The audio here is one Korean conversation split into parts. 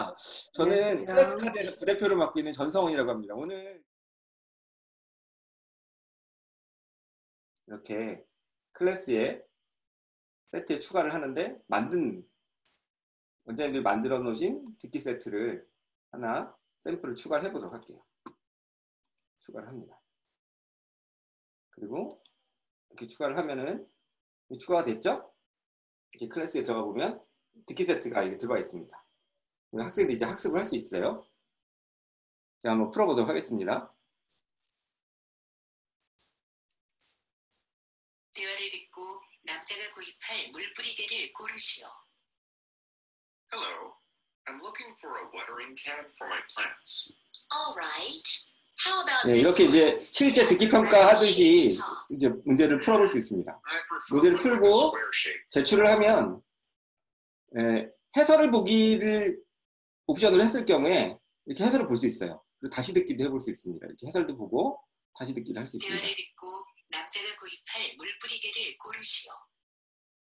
반갑습니다. 저는 클래스카드에서 부대표를 맡고 있는 전성훈이라고 합니다. 오늘 이렇게 클래스에 세트에 추가를 하는데 원장님들이 만들어 놓으신 듣기 세트를 하나 샘플을 추가를 해보도록 할게요. 추가를 합니다. 그리고 이렇게 추가를 하면은 추가가 됐죠? 이렇게 클래스에 들어가 보면 듣기 세트가 이렇게 들어가 있습니다. 학생들이 이제 학습을 할 수 있어요. 제가 한번 풀어보도록 하겠습니다. 대화를 듣고 남자가 구입할 물뿌리개를 고르시오. Hello, I'm looking for a watering can for my plants. All right. How about 네, 이렇게 이제 실제 듣기 평가 하듯이 이제 문제를 풀어볼 수 있습니다. I prefer 문제를 one with a 풀고 square shape. 제출을 하면 해설을 보기를 옵션으로 했을 경우에 이렇게 해설을 볼 수 있어요. 그리고 다시 듣기도 해볼 수 있습니다. 이렇게 해설도 보고 다시 듣기를 할 수 있습니다. 대화를 듣고 남자가 구입할 물뿌리개를 고르시오.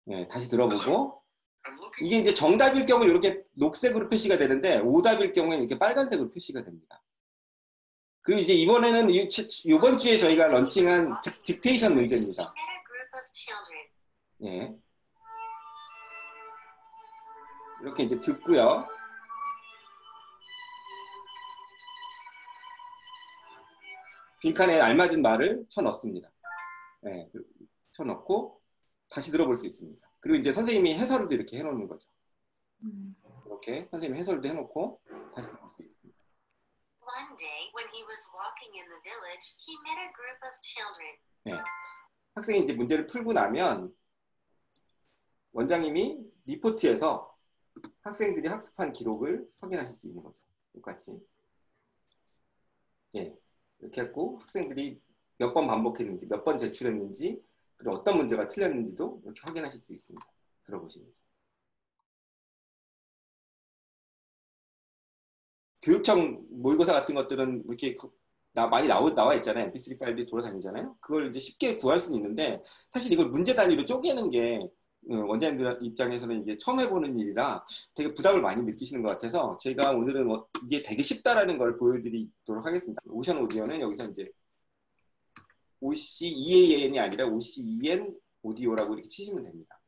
네, 다시 들어보고 I'm looking 이게 이제 정답일 경우 이렇게 녹색으로 표시가 되는데 오답일 경우에는 이렇게 빨간색으로 표시가 됩니다. 그리고 이제 이번에는 이번 주에 저희가 런칭한 딕테이션 문제입니다. He met a group of children. 예. 이렇게 이제 듣고요. 빈칸에 알맞은 말을 쳐넣습니다. 예, 쳐넣고 다시 들어볼 수 있습니다. 그리고 이제 선생님이 해설도 이렇게 해놓는 거죠. 이렇게 선생님이 해설도 해놓고 다시 들어볼 수 있습니다. One day, when he was walking in the village, he met a group of children. 네. 학생이 이제 문제를 풀고 나면 원장님이 리포트에서 학생들이 학습한 기록을 확인하실 수 있는 거죠. 똑같이. 예. 이렇게 했고 학생들이 몇 번 반복했는지, 몇 번 제출했는지, 그리고 어떤 문제가 틀렸는지도 이렇게 확인하실 수 있습니다. 들어보시면서. 교육청 모의고사 같은 것들은 이렇게 많이 나와 있잖아요. MP3 파일들이 돌아다니잖아요. 그걸 이제 쉽게 구할 수는 있는데 사실 이걸 문제 단위로 쪼개는 게 원장님들 입장에서는 이게 처음 해보는 일이라 되게 부담을 많이 느끼시는 것 같아서 제가 오늘은 이게 되게 쉽다라는 걸 보여드리도록 하겠습니다. 오션 오디오는 여기서 이제 OC2AN이 아니라 OC2N 오디오라고 이렇게 치시면 됩니다.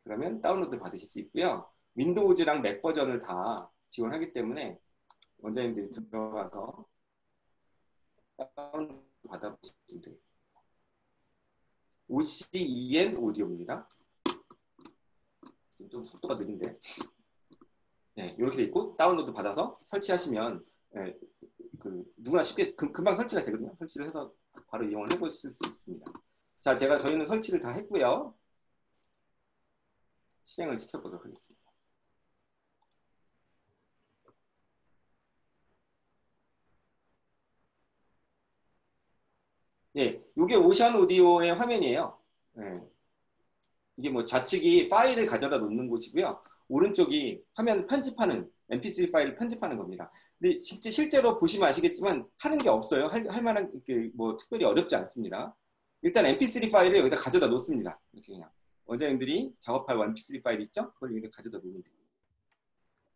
그러면 다운로드 받으실 수 있고요. 윈도우즈랑 맥 버전을 다 지원하기 때문에 원장님들이 들어가서 다운로드 받아보시면 되겠습니다. OC2N 오디오입니다. 좀 속도가 느린데. 네, 이렇게 돼 있고 다운로드 받아서 설치하시면 누구나 쉽게 금방 설치가 되거든요. 설치를 해서 바로 이용을 해보실 수 있습니다. 자, 저희는 설치를 다 했고요. 실행을 시켜보도록 하겠습니다. 예, 이게 오션 오디오의 화면이에요. 예. 이게 뭐 좌측이 파일을 가져다 놓는 곳이고요. 오른쪽이 화면 편집하는 MP3 파일을 편집하는 겁니다. 근데 실제로 보시면 아시겠지만 하는 게 없어요. 할 만한 뭐 특별히 어렵지 않습니다. 일단 MP3 파일을 여기다 가져다 놓습니다. 이렇게 그냥 원장님들이 작업할 MP3 파일 있죠? 그걸 여기다 가져다 놓으면 돼요.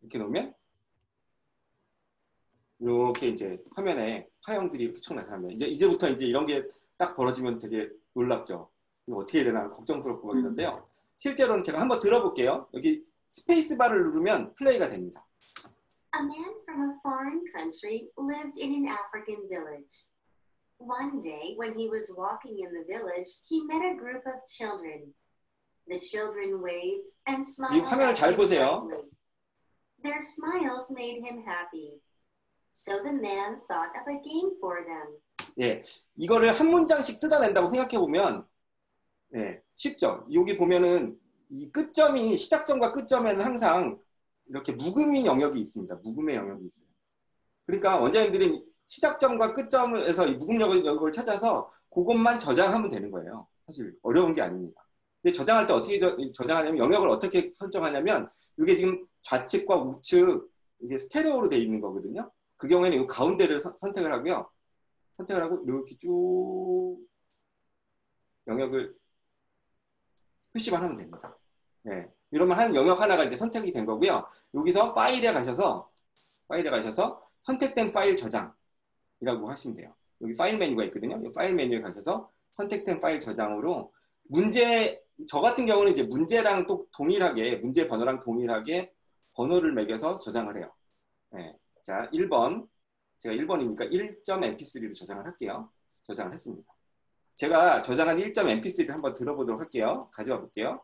이렇게 놓으면 이렇게 이제 화면에 파형들이 이렇게 쭉 나타납니다. 이제부터 이제 이런 게 딱 벌어지면 되게 놀랍죠. 이거 어떻게 해야 되나 걱정스럽고 막 이런데요. 실제로는 제가 한번 들어볼게요. 여기 스페이스바를 누르면 플레이가 됩니다. A man from a foreign country lived in an African village. One day, when he was walking in the village, he met a group of children. The children waved and smiled 이 화면을 at 잘 him 보세요. brightly. Their smiles made him happy. So the man thought of a game for them. 예, 이거를 한 문장씩 뜯어낸다고 생각해보면 예, 쉽죠. 여기 보면은 이 끝점이 시작점과 끝점에는 항상 이렇게 묵음인 영역이 있습니다. 묵음의 영역이 있어요. 그러니까 원장님들이 시작점과 끝점에서 이 묵음 영역을 찾아서 그것만 저장하면 되는 거예요. 사실 어려운 게 아닙니다. 근데 저장할 때 어떻게 저장하냐면 영역을 어떻게 설정하냐면 이게 지금 좌측과 우측 이게 스테레오로 되어 있는 거거든요. 그 경우에는 이 가운데를 선택을 하고요. 선택을 하고 이렇게 쭉 영역을 표시만 하면 됩니다. 네. 이러면 한 영역 하나가 이제 선택이 된 거고요. 여기서 파일에 가셔서 선택된 파일 저장이라고 하시면 돼요. 여기 파일 메뉴가 있거든요. 이 파일 메뉴에 가셔서 선택된 파일 저장으로 저 같은 경우는 이제 문제랑 또 동일하게, 문제 번호랑 동일하게 번호를 매겨서 저장을 해요. 네. 자, 1번. 제가 1번이니까 1.mp3로 저장을 할게요. 저장을 했습니다. 제가 저장한 1.mp3를 한번 들어보도록 할게요. 가져와 볼게요.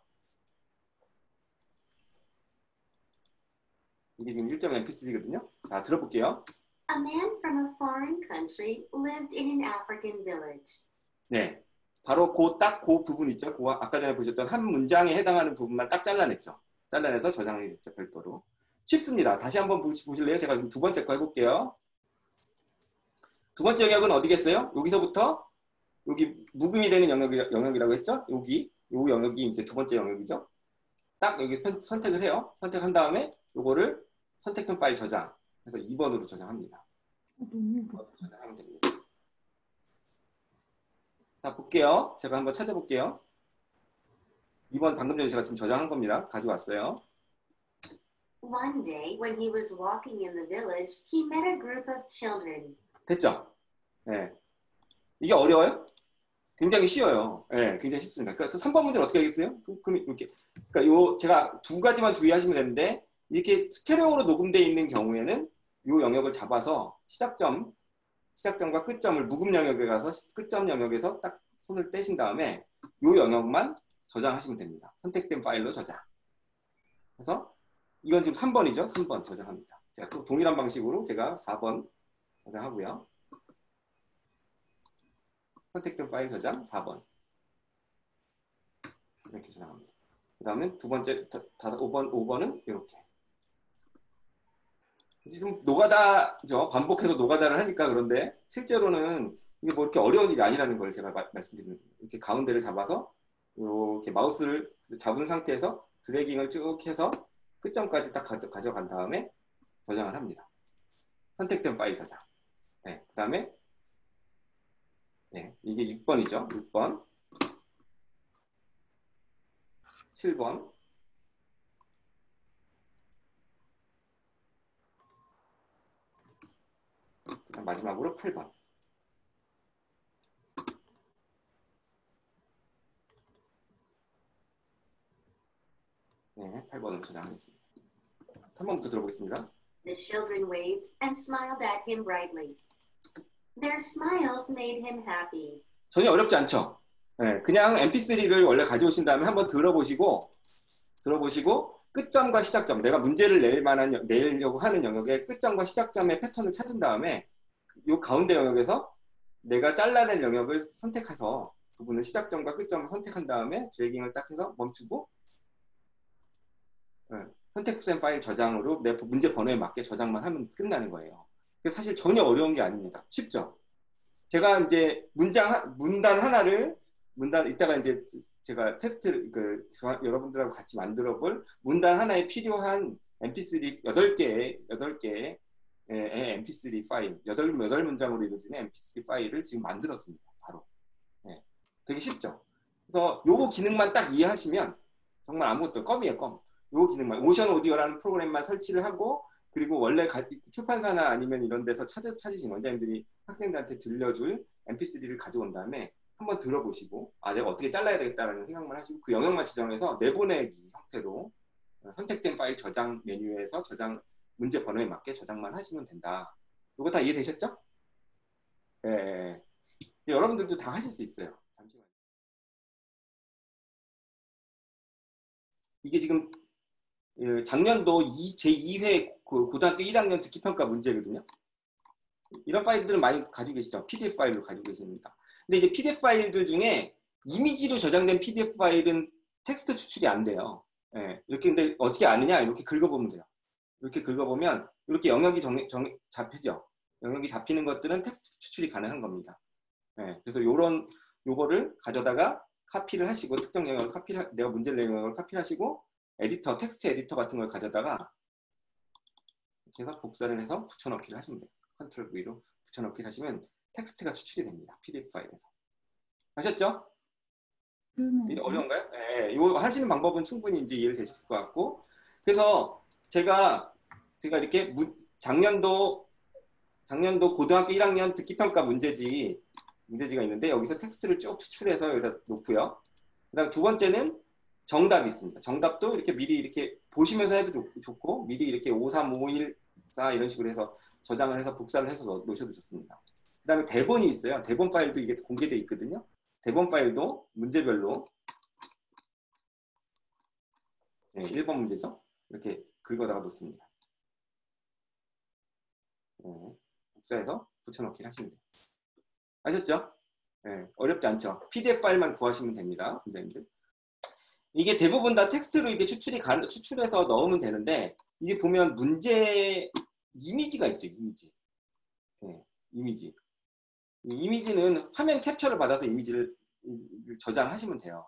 이게 지금 1.mp3거든요. 자, 들어볼게요. A man from a foreign country lived in an African village. 네. 바로 그 부분 있죠. 아까 전에 보셨던 한 문장에 해당하는 부분만 딱 잘라냈죠. 잘라내서 저장을 했죠. 별도로. 쉽습니다. 다시 한번 보실래요? 제가 두 번째 거 해볼게요. 두 번째 영역은 어디겠어요? 여기서부터 여기 묵음이 되는 영역이라고 했죠? 이 영역이 이제 두 번째 영역이죠. 딱 여기 선택을 해요. 선택한 다음에 요거를 선택된 파일 저장. 그래서 2번으로 저장합니다. 2번으로 저장하면 됩니다. 자, 볼게요. 제가 한번 찾아볼게요. 2번 방금 전에 제가 지금 저장한 겁니다. 가져왔어요. One day, when he was walking in the village, he met a group of children. 됐죠? 네. 이게 어려워요? 굉장히 쉬워요. 네, 굉장히 쉽습니다. 그러니까 3번 문제는 어떻게 하겠어요? 그럼 이렇게. 그러니까 제가 두 가지만 주의하시면 되는데, 이렇게 스테레오로 녹음되어 있는 경우에는 이 영역을 잡아서 시작점과 끝점을 묵음 영역에 가서 끝점 영역에서 딱 손을 떼신 다음에 이 영역만 저장하시면 됩니다. 선택된 파일로 저장. 그래서 이건 지금 3번이죠. 3번 저장합니다. 제가 또 동일한 방식으로 제가 4번 저장하고요. 선택된 파일 저장 4번. 이렇게 저장합니다. 그 다음에 두 번째, 5번은 이렇게. 지금 노가다죠. 반복해서 노가다를 하니까 그런데 실제로는 이게 뭐 이렇게 어려운 일이 아니라는 걸 제가 말씀드리는 거예요. 이렇게 가운데를 잡아서 이렇게 마우스를 잡은 상태에서 드래깅을 쭉 해서 끝점까지 딱 가져간 다음에 저장을 합니다. 선택된 파일 저장. 네, 그 다음에 네, 이게 6번이죠. 6번, 7번, 그다음 마지막으로 8번. 네, 8번을 저장하겠습니다. 3번부터 들어보겠습니다. The children waved and smiled at him brightly. Their smiles made him happy. 전혀 어렵지 않죠? 네, 그냥 mp3를 원래 가져오신 다음에 한번 들어보시고 끝점과 시작점, 내가 문제를 내려고 하는 영역의 끝점과 시작점의 패턴을 찾은 다음에 이 가운데 영역에서 내가 잘라낼 영역을 선택해서 부분을 시작점과 끝점을 선택한 다음에 드래깅을 딱 해서 멈추고 선택된 파일 저장으로 내 문제 번호에 맞게 저장만 하면 끝나는 거예요. 사실 전혀 어려운 게 아닙니다. 쉽죠? 제가 이제 문단 하나를 이따가 이제 제가 여러분들하고 같이 만들어 볼 문단 하나에 필요한 mp3 8개의 mp3 파일, 8문장으로 이루어지는 mp3 파일을 지금 만들었습니다. 바로. 네, 되게 쉽죠? 그래서 요거 기능만 딱 이해하시면 정말 아무것도 껌이에요, 껌. 요 기능만, 오션 오디오라는 프로그램만 설치를 하고, 그리고 원래 출판사나 아니면 이런 데서 찾으신 원장님들이 학생들한테 들려줄 mp3를 가져온 다음에 한번 들어보시고, 내가 어떻게 잘라야 되겠다라는 생각만 하시고, 그 영역만 지정해서 내보내기 형태로 선택된 파일 저장 메뉴에서 문제 번호에 맞게 저장만 하시면 된다. 이거 다 이해되셨죠? 네. 여러분들도 다 하실 수 있어요. 잠시만요. 이게 지금 작년도 제2회 고등학교 1학년 듣기평가 문제거든요. 이런 파일들은 많이 가지고 계시죠. PDF 파일로 가지고 계십니다. 근데 이제 PDF 파일들 중에 이미지로 저장된 PDF 파일은 텍스트 추출이 안 돼요. 예, 이렇게 근데 어떻게 아느냐? 이렇게 긁어보면 돼요. 이렇게 긁어보면 이렇게 영역이 잡히죠. 영역이 잡히는 것들은 텍스트 추출이 가능한 겁니다. 예, 그래서 요거를 가져다가 카피를 하시고 특정 영역을 내가 문제를 낸 영역을 카피를 하시고 텍스트 에디터 같은 걸 가져다가 이렇게 해서 복사를 해서 붙여넣기를 하시면 돼요. 컨트롤 V로 붙여넣기를 하시면 텍스트가 추출이 됩니다. PDF 파일에서. 아셨죠? 어려운가요? 네, 이거 하시는 방법은 충분히 이제 이해를 되셨을 것 같고. 그래서 제가 이렇게 작년도 고등학교 1학년 듣기평가 문제지가 있는데 여기서 텍스트를 쭉 추출해서 여기다 놓고요. 그다음 두 번째는 정답이 있습니다. 정답도 이렇게 미리 이렇게 보시면서 해도 좋고 미리 이렇게 5, 3, 5, 1, 4 이런 식으로 해서 저장을 해서 복사를 해서 놓으셔도 좋습니다. 그다음에 대본이 있어요. 대본 파일도 이게 공개되어 있거든요. 대본 파일도 문제별로 1번 문제죠. 이렇게 긁어다가 놓습니다. 복사해서 붙여넣기를 하시면 돼요. 아셨죠? 어렵지 않죠? PDF 파일만 구하시면 됩니다. 선생님들. 이게 대부분 다 텍스트로 이렇게 추출해서 넣으면 되는데 이게 보면 문제 이미지가 있죠. 이미지. 이미지. 이 이미지는 화면 캡처를 받아서 이미지를 저장하시면 돼요.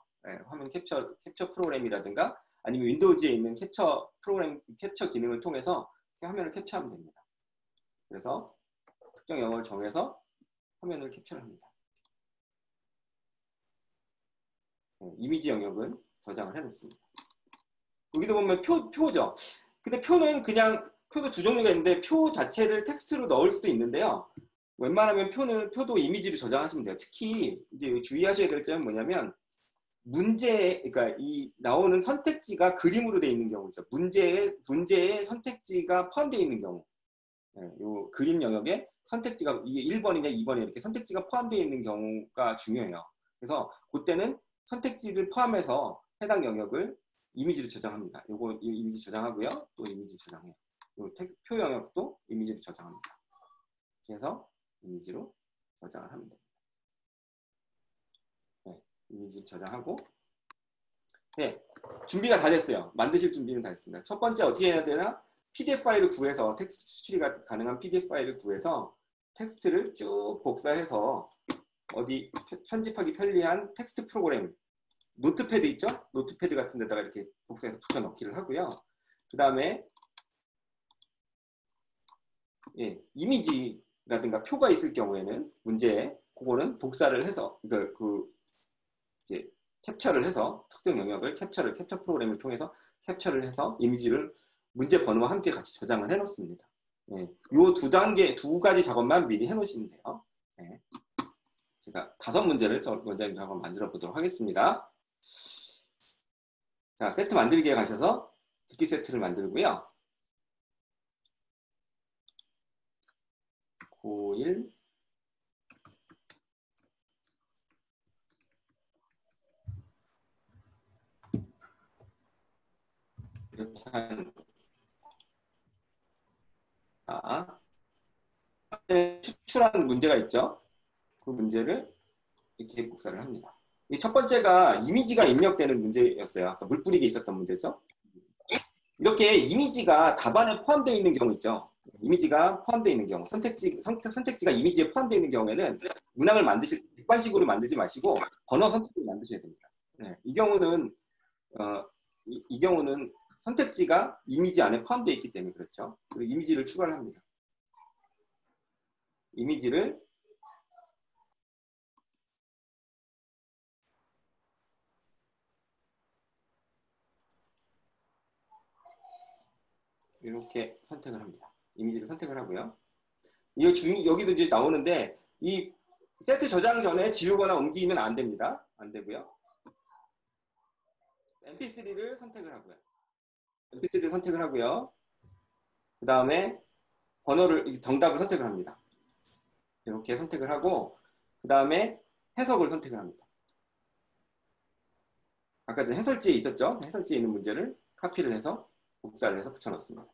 화면 캡처 프로그램이라든가 아니면 윈도우즈에 있는 캡처 기능을 통해서 화면을 캡처하면 됩니다. 그래서 특정 영역을 정해서 화면을 캡처를 합니다. 이미지 영역은 저장을 해놓습니다. 여기도 보면 표죠. 근데 표는 그냥 표도 두 종류가 있는데 표 자체를 텍스트로 넣을 수도 있는데요. 웬만하면 표도 이미지로 저장하시면 돼요. 특히 이제 주의하셔야 될 점은 뭐냐면 그러니까 이 나오는 선택지가 그림으로 되어 있는 경우죠. 문제에 선택지가 포함되어 있는 경우. 이 그림 영역에 선택지가 이게 1번이냐 2번이냐 이렇게 선택지가 포함되어 있는 경우가 중요해요. 그래서 그때는 선택지를 포함해서 해당 영역을 이미지로 저장합니다. 요거 이미지 저장하고요. 또 이미지 저장해요. 표 영역도 이미지로 저장합니다. 그래서 이미지로 저장을 하면 됩니다. 이미지 저장하고 준비가 다 됐어요. 만드실 준비는 다 됐습니다. 첫 번째 어떻게 해야 되나? PDF 파일을 구해서 텍스트 추출이 가능한 PDF 파일을 구해서 텍스트를 쭉 복사해서 어디 편집하기 편리한 텍스트 프로그램 노트패드 있죠? 노트패드 같은 데다가 이렇게 복사해서 붙여넣기를 하고요. 그 다음에 이미지라든가 표가 있을 경우에는 문제에 그거는 복사를 해서 이제 캡처를 해서 특정 영역을 캡처 프로그램을 통해서 캡처를 해서 이미지를 문제 번호와 함께 같이 저장을 해 놓습니다. 이 두 가지 작업만 미리 해 놓으시면 돼요. 제가 5문제를 원장님 한번 만들어 보도록 하겠습니다. 자, 세트 만들기에 가셔서 듣기 세트를 만들고요. 고1 이렇게 추출한 문제가 있죠. 그 문제를 이렇게 복사를 합니다. 이 첫 번째가 이미지가 입력되는 문제였어요. 아까 물 뿌리기 있었던 문제죠. 이렇게 이미지가 답안에 포함되어 있는 경우 있죠. 이미지가 포함되어 있는 경우, 선택지가 이미지에 포함되어 있는 경우에는 문항을 객관식으로 만들지 마시고 번호 선택지를 만드셔야 됩니다. 이 경우는 선택지가 이미지 안에 포함되어 있기 때문에 그렇죠. 그리고 이미지를 추가를 합니다. 이미지를 이렇게 선택을 합니다. 이미지를 선택을 하고요. 여기도 이제 나오는데 이 세트 저장 전에 지우거나 옮기면 안 됩니다. 안 되고요. mp3를 선택을 하고요. mp3를 선택을 하고요. 그 다음에 정답을 선택을 합니다. 이렇게 선택을 하고 그 다음에 해석을 선택을 합니다. 아까 전에 해설지에 있었죠? 해설지에 있는 문제를 카피를 해서 복사를 해서 붙여넣습니다.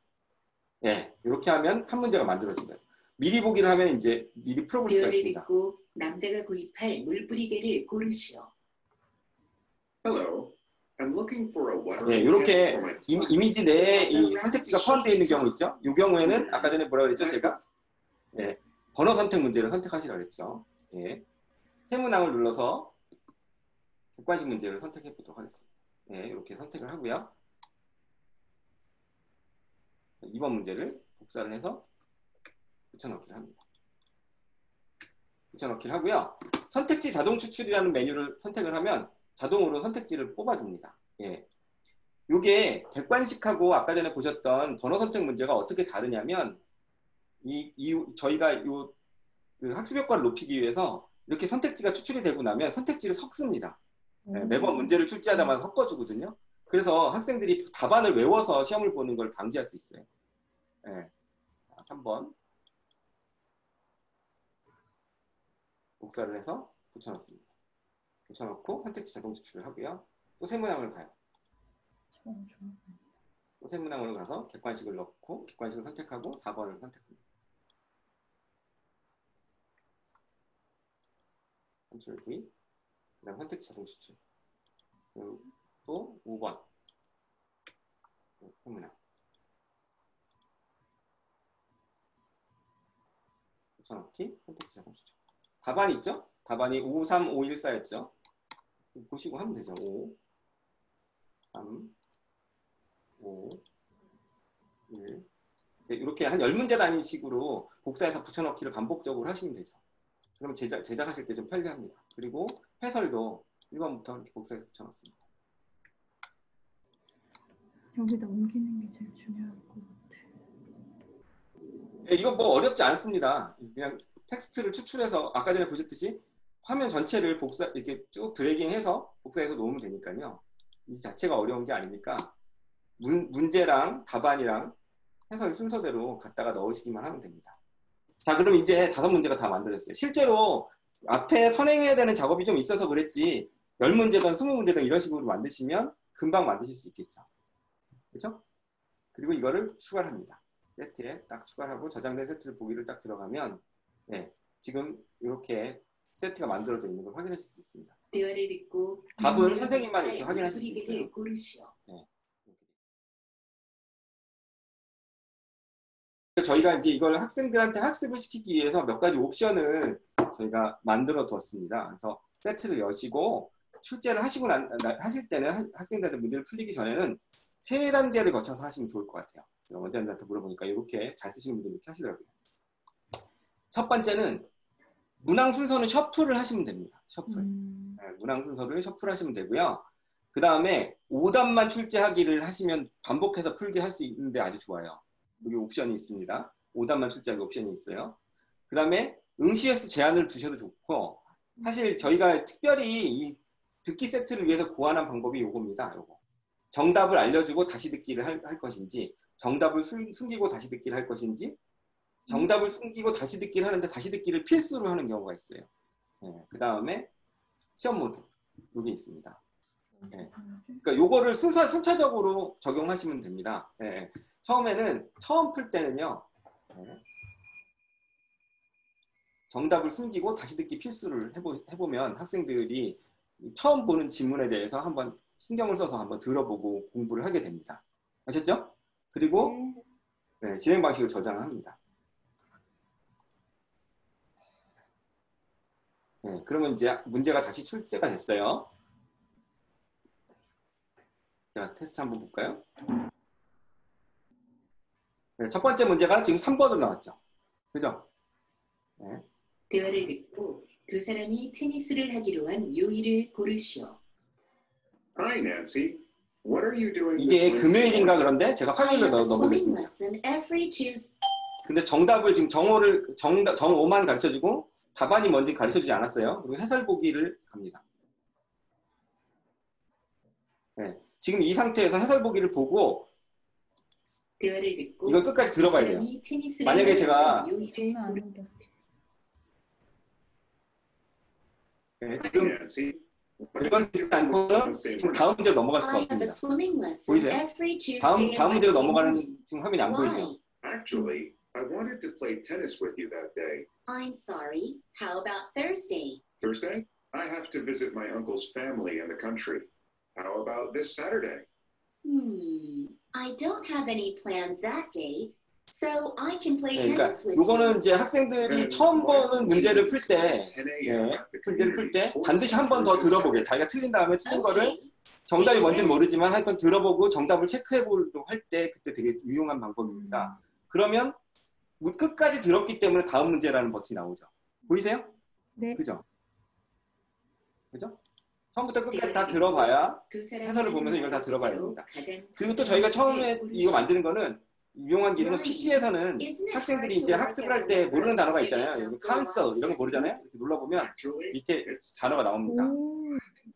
이렇게 하면 한 문제가 만들어진 거예요. 미리 보기를 하면 이제 미리 풀어볼 수가 있습니다. 듣고 남자가 구입할 물뿌리개를 고르시오. Hello. I'm looking for a watering 이렇게 can for my plant. 이미지 내에 이 선택지가 포함되어 있는 경우 있죠? 이 경우에는 아까 전에 뭐라고 그랬죠? 제가 번호 선택 문제를 선택하시라고 그랬죠. 새 문항을 눌러서 객관식 문제를 선택해 보도록 하겠습니다. 이렇게 선택을 하고요. 2번 문제를 복사를 해서 붙여넣기를 합니다. 붙여넣기를 하고요. 선택지 자동 추출이라는 메뉴를 선택을 하면 자동으로 선택지를 뽑아줍니다. 예. 이게 객관식하고 아까 전에 보셨던 번호 선택 문제가 어떻게 다르냐면 저희가 그 학습 효과를 높이기 위해서 이렇게 선택지가 추출이 되고 나면 선택지를 섞습니다. 예, 매번 문제를 출제하다마다 섞어주거든요. 그래서 학생들이 답안을 외워서 시험을 보는 걸 방지할 수 있어요. 예. 3번 복사를 해서 붙여넣습니다. 붙여넣고 선택지 자동 추출을 하고요. 또 세문항을 가요. 또 세문항으로 가서 객관식을 넣고 객관식을 선택하고 4번을 선택합니다. 컨트롤 V, 그 다음 선택지 자동 추출. 그리고 또 5번 세문항. 붙여넣기, 선택지 자동 추출. 답안이 있죠? 답안이 5, 3, 5, 1, 4였죠? 보시고 하면 되죠. 5, 3, 5, 1. 이렇게 한 10문제 단위 식으로 복사해서 붙여넣기를 반복적으로 하시면 되죠. 그러면 제작하실 때 좀 편리합니다. 그리고 해설도 1번부터 이렇게 복사해서 붙여넣습니다. 여기다 옮기는 게 제일 중요할 것 같아요. 네, 이거 뭐 어렵지 않습니다. 그냥 텍스트를 추출해서 아까 전에 보셨듯이 화면 전체를 이렇게 쭉 드래깅해서 복사해서 놓으면 되니까요. 이 자체가 어려운 게 아니니까 문제랑 답안이랑 해설 순서대로 갖다가 넣으시기만 하면 됩니다. 자, 그럼 이제 5문제가 다 만들어졌어요. 실제로 앞에 선행해야 되는 작업이 좀 있어서 그랬지 10문제든 20문제든 이런 식으로 만드시면 금방 만드실 수 있겠죠. 그렇죠? 그리고 이거를 추가를 합니다. 세트에 딱 추가하고 저장된 세트를 보기를 딱 들어가면 네, 지금 이렇게 세트가 만들어져 있는 걸 확인하실 수 있습니다. 대화를 듣고 답은 선생님만 이렇게 확인하실 수 있어요. 물뿌리개를 고르시오. 네. 저희가 이제 이걸 학생들한테 학습을 시키기 위해서 몇 가지 옵션을 저희가 만들어 두었습니다. 그래서 세트를 여시고 출제를 하실 때는 학생들한테 문제를 풀리기 전에는 3단계를 거쳐서 하시면 좋을 것 같아요. 제가 원장님한테 물어보니까 이렇게 잘 쓰시는 분들이 이렇게 하시더라고요. 첫 번째는 문항 순서는 셔플을 하시면 됩니다. 셔플. 네, 문항 순서를 셔플하시면 되고요. 그 다음에 5단만 출제하기를 하시면 반복해서 풀게 할 수 있는데 아주 좋아요. 여기 옵션이 있습니다. 5단만 출제하기 옵션이 있어요. 그 다음에 응시에서 제한을 두셔도 좋고 사실 저희가 특별히 이 듣기 세트를 위해서 고안한 방법이 요겁니다. 요거. 정답을 알려주고 다시 듣기를 할 것인지 정답을 숨기고 다시 듣기를 할 것인지 정답을 숨기고 다시 듣기를 하는데 다시 듣기를 필수로 하는 경우가 있어요. 네, 그 다음에 시험 모드 여기 있습니다. 네. 그러니까 요거를 순차적으로 적용하시면 됩니다. 네. 처음 풀 때는요. 네. 정답을 숨기고 다시 듣기 필수를 해보면 학생들이 처음 보는 지문에 대해서 한번 신경을 써서 한번 들어보고 공부를 하게 됩니다. 아셨죠? 그리고 네, 진행 방식을 저장을 합니다. 네, 그러면 이제 문제가 다시 출제가 됐어요. 자, 테스트 한번 볼까요? 네, 첫 번째 문제가 지금 3번으로 나왔죠. 그죠? 네. 대화를 듣고 두 사람이 테니스를 하기로 한 요일을 고르시오. Hi, Nancy. What are you doing? 이게 금요일인가 그런데 제가 I 화요일로 have a swimming 넣어보겠습니다. lesson every Tuesday. 근데 정답을 지금 정오만 가르쳐주고 답안이 뭔지 가르쳐주지 않았어요. 그리고 해설 보기를 갑니다. 네, 지금 이 상태에서 해설 보기를 보고 대화를 듣고 이걸 끝까지 들어봐야 돼요. 만약에 제가 요일을 네, Hi, 지금 Nancy. 이걸 듣지 않고는 지금 다음 문제로 넘어갈 수가 I have a 없습니다. swimming lesson 보이세요? every Tuesday. 다음 at 문제로 Wednesday 넘어가는 morning. 지금 화면이 안 보이죠? Why? Actually, I wanted to play tennis with you that day. I'm sorry. How about Thursday? Thursday, I have to visit my uncle's family in the country. How about this Saturday? I don't have any plans that day, so I can play 네, 그러니까 tennis with 요거는 you. 이제 학생들이 처음 보는 문제를 풀 때, 문제를 풀 때 반드시 한 번 더 들어보게. 자기가 틀린 다음에 틀린 거를 Okay. 정답이 뭔지는 모르지만 한 번 들어보고 정답을 체크해보려고 할 때 그때 되게 유용한 방법입니다. 그러면 끝까지 들었기 때문에 다음 문제라는 버튼이 나오죠. 보이세요? 네. 그죠? 그죠? 처음부터 끝까지 다 들어봐야 해설을 보면서 이걸 다 들어봐야 됩니다. 그리고 또 저희가 처음에 이거 만드는 거는 유용한 기능은 PC에서는 학생들이 이제 학습을 할 때 모르는 단어가 있잖아요. 여기 council 이런 거 모르잖아요. 이렇게 눌러보면 Actually, 밑에 it's 단어가 나옵니다.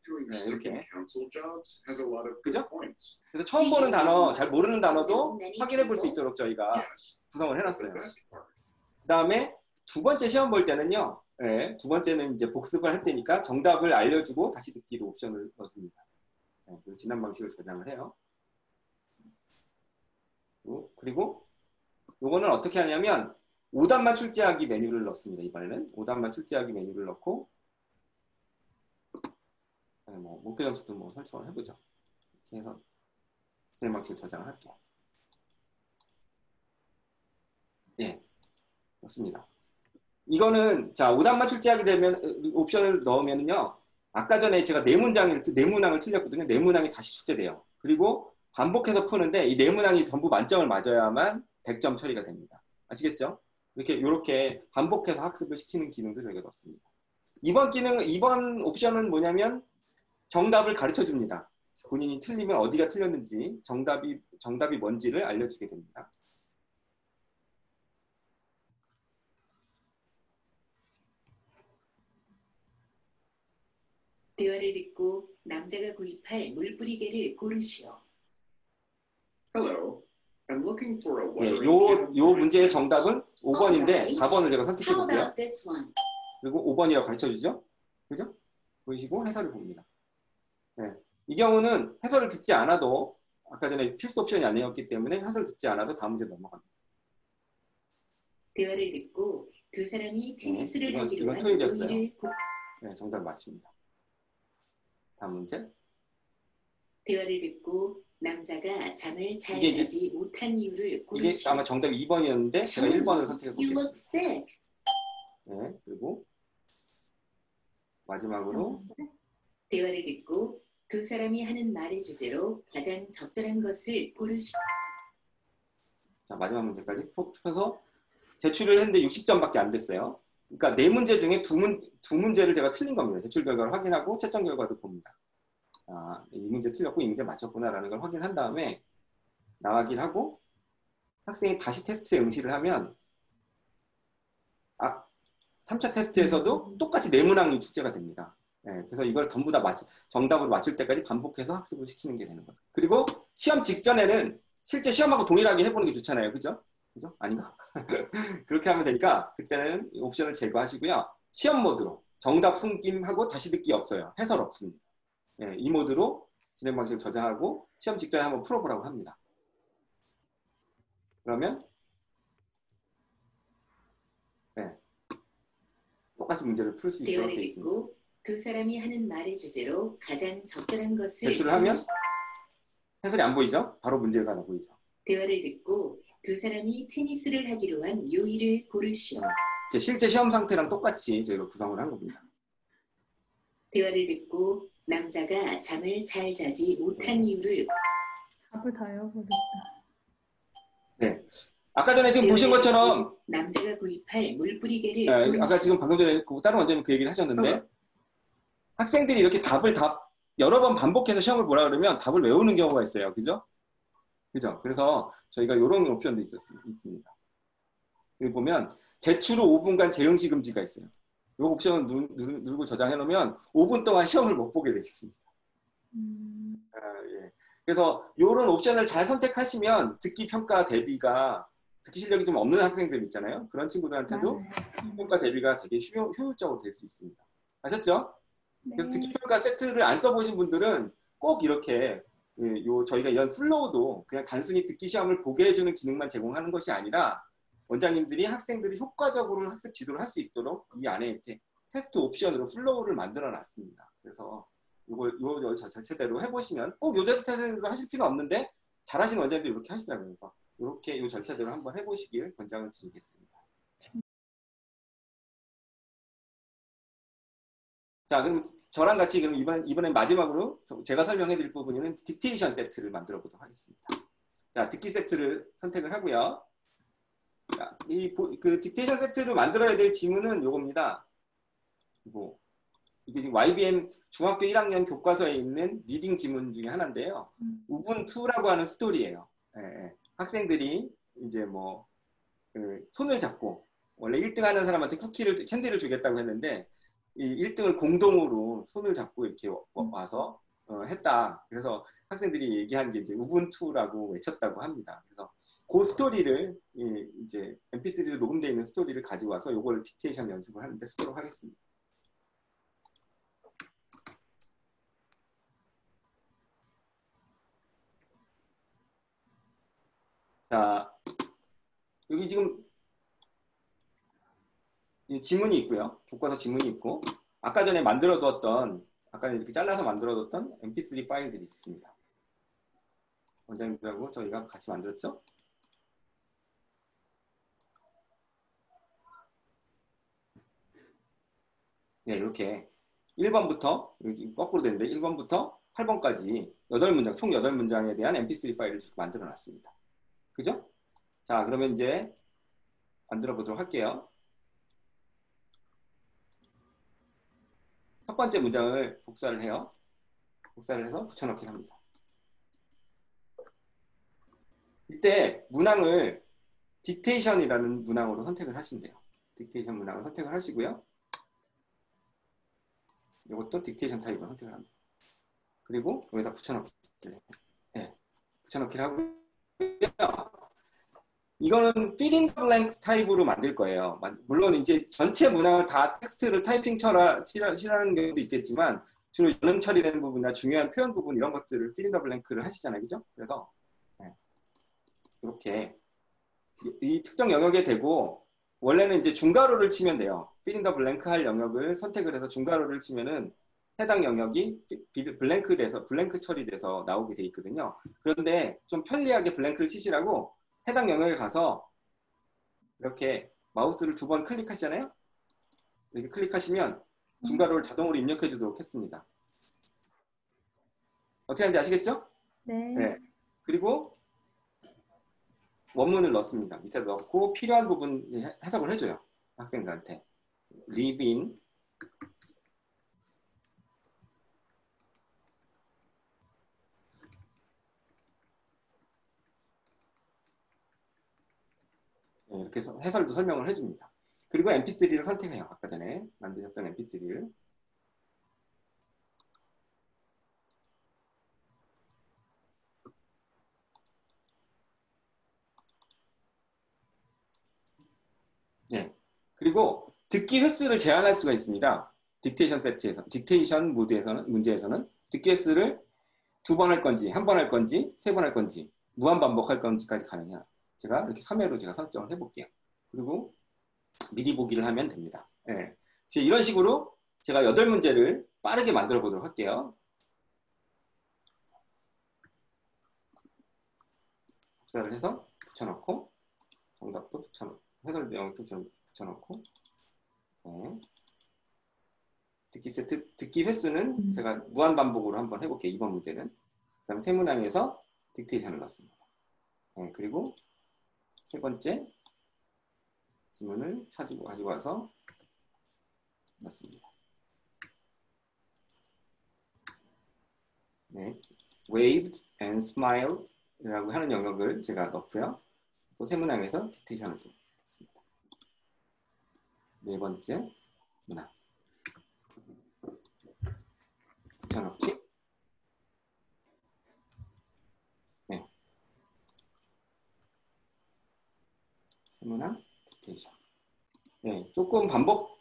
doing 네, student 이렇게. council jobs has a lot of good 그죠? points. 그래서 처음 보는 단어, 잘 모르는 단어도 확인해 볼 수 있도록 저희가 Yes, 구성을 the 해놨어요. best part. 그 다음에 두 번째 시험 볼 때는요. 네, 두 번째는 이제 복습을 할 때니까 정답을 알려주고 다시 듣기로 옵션을 넣어줍니다. 네, 지난 방식을 저장을 해요. 그리고 요거는 어떻게 하냐면 오답만 출제하기 메뉴를 넣습니다. 이번에는 오답만 출제하기 메뉴를 넣고 네, 뭐 목표 점수도 뭐 설정을 해보죠. 이렇게 해서 진행 방식을 저장을 할게요. 예, 넣습니다. 이거는 자 오답만 출제하게 되면 옵션을 넣으면요. 아까 전에 제가 네 문항을 틀렸거든요. 네 문항이 다시 출제돼요. 그리고 반복해서 푸는데 이 네 문항이 전부 만점을 맞아야만 100점 처리가 됩니다. 아시겠죠? 이렇게 반복해서 학습을 시키는 기능도 저희가 넣었습니다. 이번 옵션은 뭐냐면 정답을 가르쳐 줍니다. 본인이 틀리면 어디가 틀렸는지 정답이 뭔지를 알려주게 됩니다. 대화를 듣고 남자가 구입할 물뿌리개를 고르시오. Hello, I'm looking for a 예, watering can 요 for 문제의 my 정답은 5번인데 4번을 제가 선택해 How 볼게요. about this one? 그리고 5번이라고 가르쳐 주죠. 그죠? 보이시고 해설을 봅니다. 네. 이 경우는 해설을 듣지 않아도 아까 전에 필수 옵션이 아니었기 때문에 해설을 듣지 않아도 다음 문제 넘어갑니다. 대화를 듣고 두 사람이 테니스를 이건 하기로 한 토요일이었어요. 요일을 네, 정답을 맞춥니다. 다음 문제. 대화를 듣고 남자가 잠을 잘 이게 이제- 자지 못한 이유를 이게 고르시오. 아마 정답이 2번이었는데 제가 1번을 선택해 You look 보겠습니다. sick. 네, 그리고 마지막으로 대화를 듣고 두 사람이 하는 말의 주제로 가장 적절한 것을 고르시오. 자, 마지막 문제까지 펴서 제출을 했는데 60점밖에 안 됐어요. 그러니까 네 문제 중에 두 문제를 제가 틀린 겁니다. 제출 결과를 확인하고 채점 결과도 봅니다. 아, 이 문제 틀렸고 이 문제 맞췄구나라는 걸 확인한 다음에 나가기를 하고 학생이 다시 테스트에 응시를 하면 3차 테스트에서도 똑같이 네 문항이 출제가 됩니다. 네, 그래서 이걸 전부 다 정답으로 맞출 때까지 반복해서 학습을 시키는 게 되는 거죠. 그리고 시험 직전에는 실제 시험하고 동일하게 해보는 게 좋잖아요. 그죠? 그죠? 아닌가? 그렇게 하면 되니까 그때는 옵션을 제거하시고요. 시험 모드로 정답 숨김하고 다시 듣기 없어요. 해설 없습니다. 네, 이 모드로 진행 방식을 저장하고 시험 직전에 한번 풀어보라고 합니다. 그러면 네, 똑같이 문제를 풀 수 있도록 대화를 되어 있습니다. 듣고 두 사람이 하는 말의 주제로 가장 적절한 것을 제출을 하면 고르시오. 해설이 안 보이죠? 바로 문제가 나 보이죠? 대화를 듣고 두 사람이 테니스를 하기로 한 요일을 고르시오. 제 실제 시험 상태랑 똑같이 저희가 구성을 한 겁니다. 대화를 듣고 남자가 잠을 잘 자지 못한 이유를 답을 다 외워버렸다. 네. 아까 전에 지금 보신 것처럼 남자가 구입할 물뿌리개를 아까 고르시오. 지금 방금 전에 다른 원장님 그 얘기를 하셨는데 학생들이 이렇게 답을 여러 번 반복해서 시험을 보라 그러면 답을 외우는 경우가 있어요. 그죠? 그죠? 그래서 저희가 이런 옵션도 있습니다. 여기 보면 제출 후 5분간 재응시 금지가 있어요. 이 옵션을 누르고 저장해 놓으면 5분 동안 시험을 못 보게 돼 있습니다. 예. 그래서 이런 옵션을 잘 선택하시면 듣기 평가 대비가 듣기 실력이 좀 없는 학생들 있잖아요. 그런 친구들한테도 듣기 평가 대비가 되게 효율적으로 될 수 있습니다. 아셨죠? 그래서 듣기 평가 세트를 안 써보신 분들은 꼭 이렇게 저희가 이런 플로우도 그냥 단순히 듣기 시험을 보게 해주는 기능만 제공하는 것이 아니라 원장님들이 학생들이 효과적으로 학습 지도를 할 수 있도록 이 안에 이렇게 테스트 옵션으로 플로우를 만들어 놨습니다. 그래서 요 절차대로 해보시면 꼭 요 절차대로 하실 필요 없는데 잘하시는 원장님들이 이렇게 하시더라고요. 그래서 이렇게 요 절차대로 한번 해보시길 권장을 드리겠습니다. 자, 그럼 저랑 같이 그럼 이번엔 마지막으로 제가 설명해 드릴 부분은 딕테이션 세트를 만들어 보도록 하겠습니다. 자, 듣기 세트를 선택을 하고요. 자, 그 딕테이션 세트를 만들어야 될 지문은 요겁니다. 이게 지금 YBM 중학교 1학년 교과서에 있는 리딩 지문 중에 하나인데요. 우분투라고 하는 스토리예요. 예, 예. 학생들이 이제 뭐 손을 잡고 원래 1등 하는 사람한테 캔디를 주겠다고 했는데 이 1등을 공동으로 손을 잡고 이렇게 와서 했다. 그래서 학생들이 얘기한 게 이제 우분투라고 외쳤다고 합니다. 그래서 그 스토리를 이제 MP3로 녹음되어 있는 스토리를 가지고 와서 이걸 딕테이션 연습을 하는데 쓰도록 하겠습니다. 자, 여기 지금 지문이 있고요. 교과서 지문이 있고 아까 전에 만들어두었던 아까 이렇게 잘라서 만들어뒀던 MP3 파일들이 있습니다. 원장님들하고 저희가 같이 만들었죠? 네, 이렇게 1번부터 여기 거꾸로 되는데 1번부터 8번까지 8문장, 총 8문장에 대한 MP3 파일을 만들어 놨습니다. 그죠? 자, 그러면 이제 만들어 보도록 할게요. 첫 번째 문장을 복사를 해요. 복사를 해서 붙여넣기 합니다. 이때 문항을 딕테이션이라는 문항으로 선택을 하시면 돼요. 딕테이션 문항을 선택을 하시고요. 이것도 딕테이션 타입으로 선택을 합니다. 그리고 여기다 붙여넣기를 해요. 네, 붙여넣기를 하고요. 이거는 fill in the blanks 타입으로 만들 거예요. 물론 이제 전체 문항을 다 텍스트를 타이핑 칠하는 경우도 있겠지만 주로 연음 처리되는 부분이나 중요한 표현 부분 이런 것들을 fill in the blank를 하시잖아요. 그죠? 그래서 이렇게 이 특정 영역에 대고 원래는 이제 중괄호를 치면 돼요. fill in the blank 할 영역을 선택을 해서 중괄호를 치면은 해당 영역이 블랭크 처리돼서 나오게 돼 있거든요. 그런데 좀 편리하게 블랭크를 치시라고 해당 영역에 가서 이렇게 마우스를 2번 클릭하시잖아요. 이렇게 클릭하시면 중괄호를 자동으로 입력해 주도록 했습니다. 어떻게 하는지 아시겠죠? 네. 네. 그리고 원문을 넣습니다. 밑에 넣고 필요한 부분 해석을 해줘요. 학생들한테. live in 이렇게 해서 해설도 설명을 해줍니다. 그리고 mp3를 선택해요. 아까 전에 만드셨던 mp3를. 네. 그리고 듣기 횟수를 제한할 수가 있습니다. 딕테이션 문제에서는 듣기 횟수를 2번 할 건지, 1번 할 건지, 3번 할 건지, 무한 반복할 건지까지 가능해요. 제가 이렇게 3회로 제가 설정을 해볼게요. 그리고 미리 보기를 하면 됩니다. 네. 이런 식으로 제가 8문제를 빠르게 만들어 보도록 할게요. 복사를 해서 붙여넣고 정답도 붙여넣고 해설 내용도 좀 붙여넣고 네. 듣기 횟수는 제가 무한 반복으로 한번 해볼게요. 2번 문제는. 그 다음 세문항에서 딕테이션을 넣습니다. 네. 그리고 세 번째 지문을 가지고 와서 넣습니다. 네. waved and smiled 라고 하는 영역을 제가 넣고요. 또 세문항에서 딕테이션을 또 넣습니다. 네 번째 문항 붙여넣기. 네. 세문항 딕테이션. 네. 조금 반복.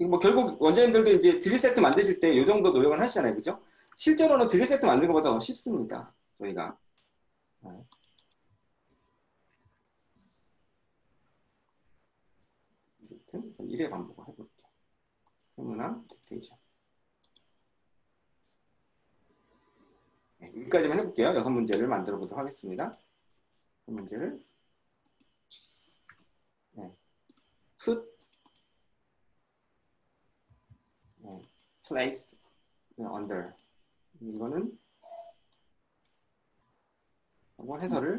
뭐 결국 원장님들도 이제 드릴 세트 만드실 때 이 정도 노력을 하시잖아요, 그죠? 실제로는 드릴 세트 만드는 것보다 더 쉽습니다. 저희가. 네. 세트 1회 반복을 해볼게요. 세문항 딕테이션. 네, 여기까지만 해볼게요. 6문제를 만들어 보도록 하겠습니다. 문제를 네. put 네. placed under 이거는 해설을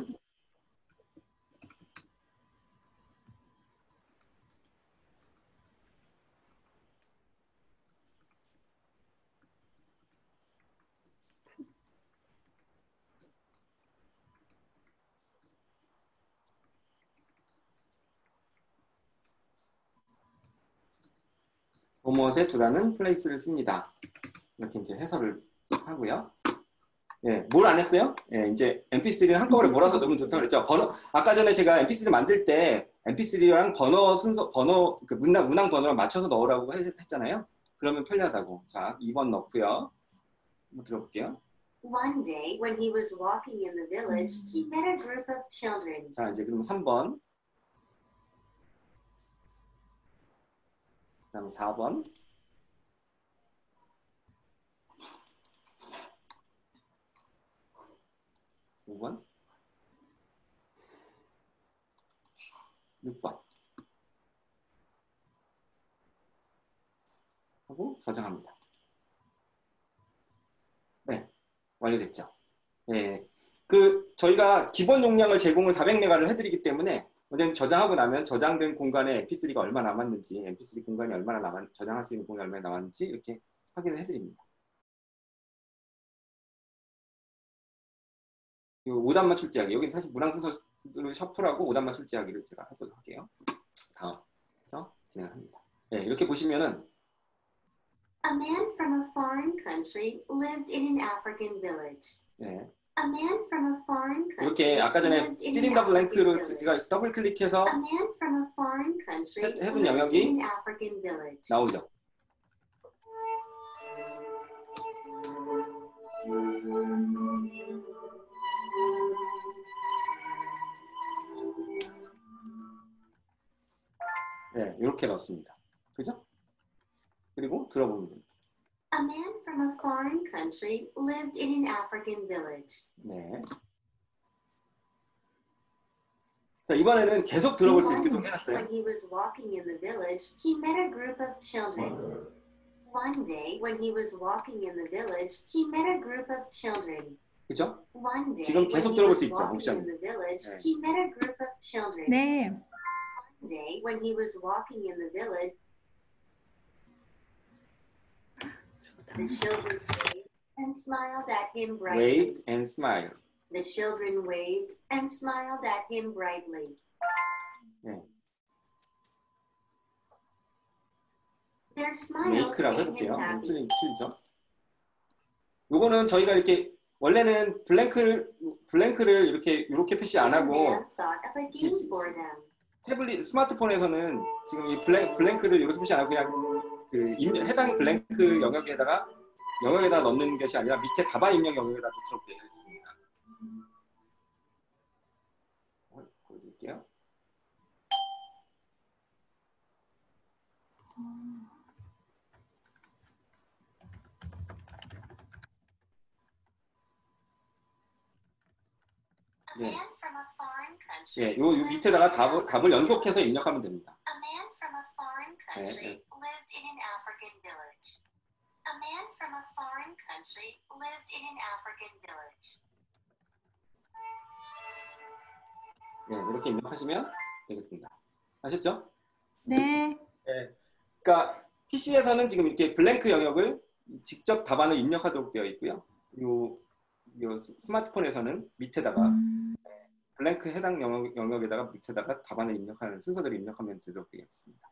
뭐뭐의 두다는 place를 씁니다. 이렇게 이제 해설을 하고요. 예, 뭘 안 했어요? 예, 이제 MP3는 한꺼번에 몰아서 넣으면 좋다고 그랬죠. 아까 전에 제가 MP3 만들 때 MP3랑 번호 순서, 그 문항 번호랑 맞춰서 넣으라고 했잖아요. 그러면 편리하다고. 자, 2번 넣고요. 한번 들어볼게요. One day, when he was walking in the village, he met a group of children. 자, 이제 그럼 3번. 그 다음에 4번. 5번. 6번. 하고 저장합니다. 네, 완료됐죠. 네, 저희가 기본 용량을 제공을 400메가를 해드리기 때문에 어쨌든 저장하고 나면 저장된 공간에 MP3가 얼마 남았는지, MP3 공간이 얼마나 저장할 수 있는 공간이 얼마나 남았는지 이렇게 확인을 해드립니다. 이 5단만 출제하기. 여기는 사실 문항 순서를 셔플하고 5단만 출제하기를 제가 해보도록 할게요. 다음에서 진행합니다. 네, 이렇게 보시면은 A man from a foreign country lived in an African village. 네, A man from a foreign country 이렇게 아까 전에 lived in 필링 an 더 African 블랭크를 village. 제가 더블 클릭해서 A man from a foreign country 해둔 lived 영역이 in an African village. 나오죠. 네, 이렇게 넣습니다. 그죠? 그리고 들어보면 됩니다. A man from a foreign country lived in an African village. 네. 자, 이번에는 계속 들어볼 수 있게끔 해놨어요. When he was walking in the village, he met a group of children. One day, when he was walking in the village, he met a group of children. 그죠? One day, 지금 when 계속 he 들어볼 was 수 있죠, walking 옵션. in the village, 네. he met a group of children. 네. One day, when he was walking in the village, the children waved and smiled at him brightly. Waved and smiled. The children waved and smiled at him brightly. 네. Their smiles make라고 made him 해볼게요. happy. 틀리죠? 요거는 저희가 이렇게 원래는 블랭크를 이렇게 표시 안 The 하고 man thought of a game for them. 태블릿 스마트폰에서는 지금 이 블랭크를 이렇게 표시 안 하고 그냥 해당 블랭크 영역에다 넣는 것이 아니라 밑에 답안 입력 영역에다 놓도록 되어 있습니다. 보여드릴게요. A 네. man from a foreign country. 예, 요 밑에다가 답을 연속해서 입력하면 됩니다. A man from a foreign country 네. lived in an African village. A man from a foreign country lived in an African village. 예, 이렇게 입력하시면 되겠습니다. 아셨죠? 네. 예, 그러니까 PC에서는 지금 이렇게 블랭크 영역을 직접 답안을 입력하도록 되어 있고요. 요 스마트폰에서는 밑에다가 블랭크 해당 영역에다가 밑에다가 답안을 입력하는 순서대로 입력하면 되도록 되어 있습니다.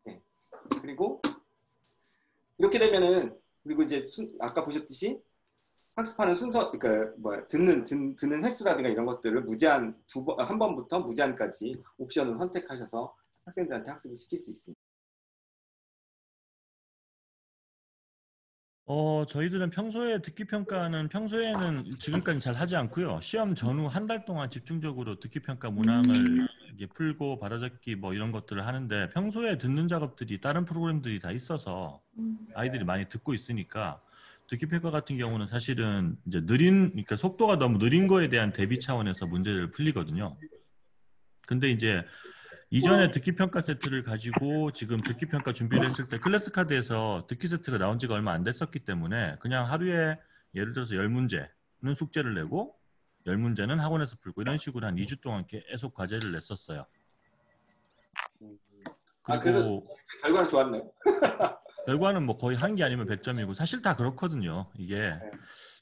예, 그리고 이렇게 되면은 그리고 이제 아까 보셨듯이 학습하는 순서, 그러니까 듣는 횟수라든가 이런 것들을 무제한 한 번부터 무제한까지 옵션을 선택하셔서 학생들한테 학습을 시킬 수 있습니다. 저희들은 평소에 듣기 평가는 평소에는 지금까지 잘 하지 않고요. 시험 전후 한 달 동안 집중적으로 듣기 평가 문항을 이게 풀고 받아적기 뭐 이런 것들을 하는데 평소에 듣는 작업들이 다른 프로그램들이 다 있어서 아이들이 많이 듣고 있으니까 듣기 평가 같은 경우는 사실은 이제 그러니까 속도가 너무 느린 거에 대한 대비 차원에서 문제를 풀리거든요. 근데 이제 이전에 듣기평가 세트를 가지고 지금 듣기평가 준비를 했을 때 클래스카드에서 듣기 세트가 나온 지가 얼마 안 됐었기 때문에 그냥 하루에 예를 들어서 10문제는 숙제를 내고 10문제는 학원에서 풀고 이런 식으로 한 2주 동안 계속 과제를 냈었어요. 그래서 결과는 좋았네요. 결과는 뭐 거의 한 개 아니면 100점이고 사실 다 그렇거든요. 이게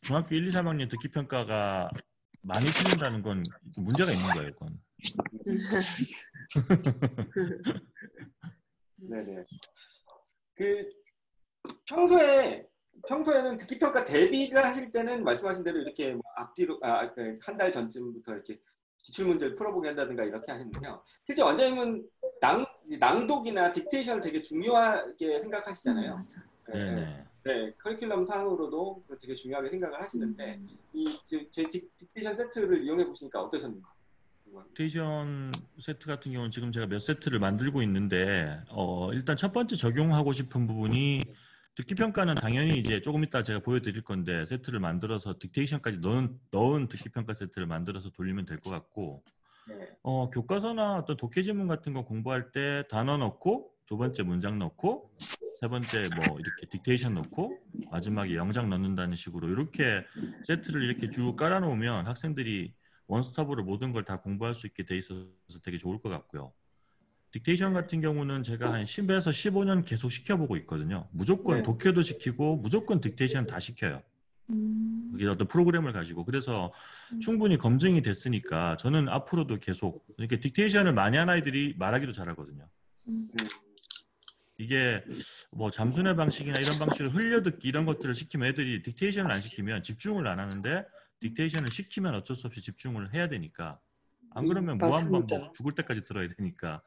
중학교 1, 2, 3학년 듣기평가가 많이 틀린다는 건 문제가 있는 거예요. 그건. 네네. 그 평소에는 듣기 평가 대비를 하실 때는 말씀하신 대로 이렇게 뭐 앞뒤로 한 달 전쯤부터 이렇게 기출 문제를 풀어보게 한다든가 이렇게 하시는군요. 실제 원장님은 낭독이나 딕테이션을 되게 중요하게 생각하시잖아요. 네, 커리큘럼 상으로도 되게 중요하게 생각을 하시는데 제 딕테이션 세트를 이용해 보시니까 어떠셨는지. 딕테이션 세트 같은 경우는 지금 제가 몇 세트를 만들고 있는데 일단 첫 번째 적용하고 싶은 부분이 듣기 평가는 당연히 이제 조금 이따 제가 보여드릴 건데 세트를 만들어서 딕테이션까지 넣은 듣기 평가 세트를 만들어서 돌리면 될 것 같고 교과서나 어떤 독해 지문 같은 거 공부할 때 단어 넣고 두 번째 문장 넣고 세 번째 뭐 이렇게 딕테이션 넣고 마지막에 영작 넣는다는 식으로 이렇게 세트를 이렇게 쭉 깔아놓으면 학생들이 원스톱으로 모든 걸 다 공부할 수 있게 돼 있어서 되게 좋을 것 같고요. 딕테이션 같은 경우는 제가 한 10에서 15년 계속 시켜보고 있거든요. 무조건 독해도 시키고 무조건 딕테이션 다 시켜요. 그게 어떤 프로그램을 가지고. 그래서 충분히 검증이 됐으니까 저는 앞으로도 계속 이렇게 딕테이션을 많이 한 아이들이 말하기도 잘하거든요. 이게 뭐 잠수내 방식이나 이런 방식으로 흘려듣기 이런 것들을 시키면 애들이 딕테이션을 안 시키면 집중을 안 하는데 딕테이션을 시키면 어쩔 수 없이 집중을 해야 되니까 안 그러면 무한반 죽을 때까지 들어야 되니까